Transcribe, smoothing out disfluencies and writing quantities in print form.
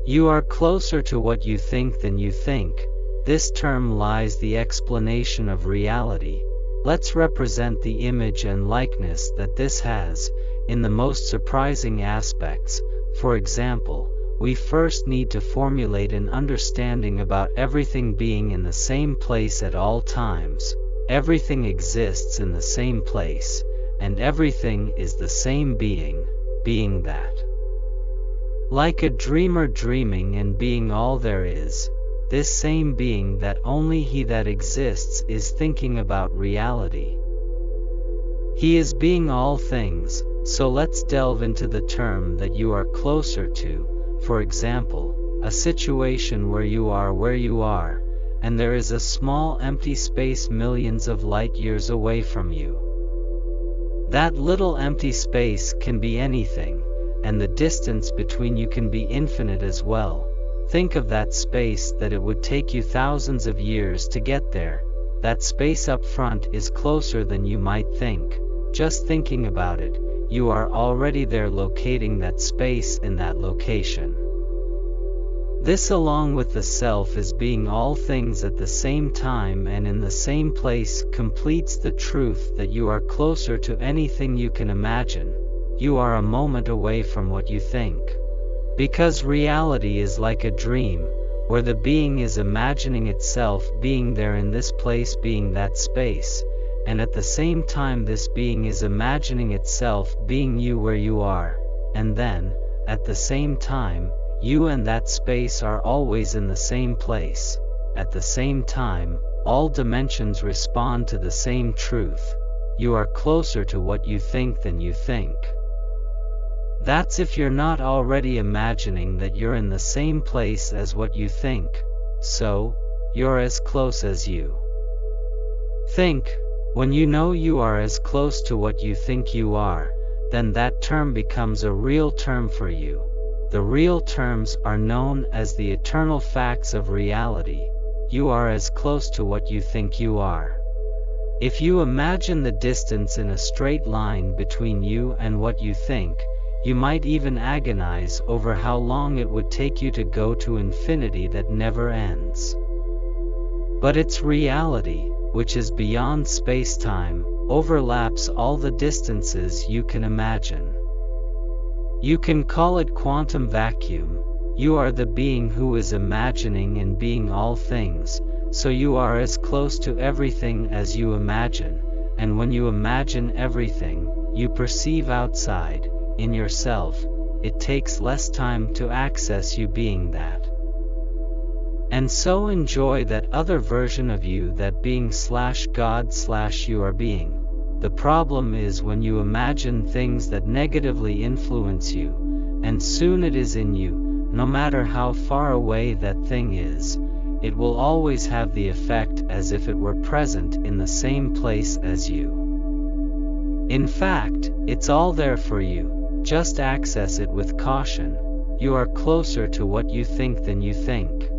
You are closer to what you think than you think. This term lies the explanation of reality. Let's represent the image and likeness that this has, in the most surprising aspects. For example, we first need to formulate an understanding about everything being in the same place at all times. Everything exists in the same place, and everything is the same being that. Like a dreamer dreaming and being all there is, this same being that only he that exists is thinking about reality. He is being all things, so let's delve into the term that you are closer to. For example, a situation where you are, and there is a small empty space millions of light years away from you. That little empty space can be anything, and the distance between you can be infinite as well. Think of that space that it would take you thousands of years to get there. That space up front is closer than you might think. Just thinking about it, you are already there, locating that space in that location. This, along with the self as being all things at the same time and in the same place, completes the truth that you are closer to anything you can imagine. You are a moment away from what you think. Because reality is like a dream, where the being is imagining itself being there in this place, being that space, and at the same time this being is imagining itself being you where you are, and then, at the same time, you and that space are always in the same place. At the same time, all dimensions respond to the same truth. You are closer to what you think than you think. That's if you're not already imagining that you're in the same place as what you think. So, you're as close as you think. When you know you are as close to what you think you are, then that term becomes a real term for you. The real terms are known as the eternal facts of reality. You are as close to what you think you are. If you imagine the distance in a straight line between you and what you think, you might even agonize over how long it would take you to go to infinity that never ends. But its reality, which is beyond space-time, overlaps all the distances you can imagine. You can call it quantum vacuum. You are the being who is imagining and being all things, so you are as close to everything as you imagine, and when you imagine everything you perceive outside, in yourself, it takes less time to access you being that. And so enjoy that other version of you, that being /God /you are being. The problem is when you imagine things that negatively influence you, and soon it is in you, no matter how far away that thing is, it will always have the effect as if it were present in the same place as you. In fact, it's all there for you. Just access it with caution. You are closer to what you think than you think.